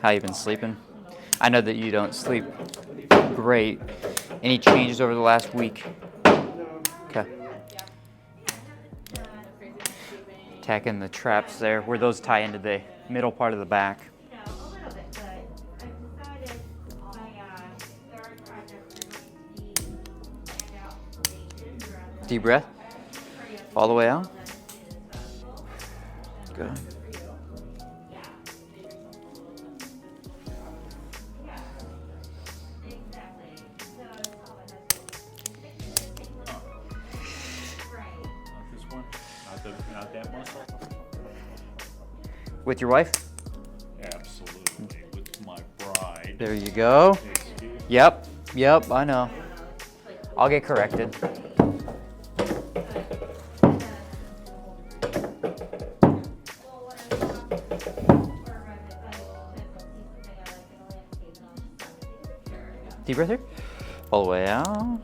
How you been sleeping? I know that you don't sleep great. Any changes over the last week? Okay. Tacking the traps there. Where those tie into the middle part of the back. Deep breath. All the way out. Good. This one, not that muscle. With your wife? Absolutely, with my bride. There you go. Yep, I know. I'll get corrected. Deep breath here. All the way out.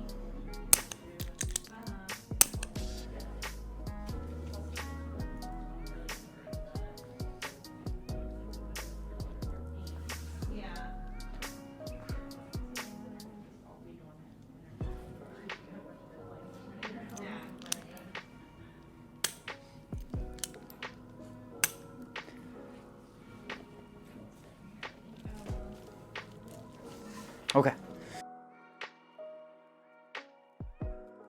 Okay.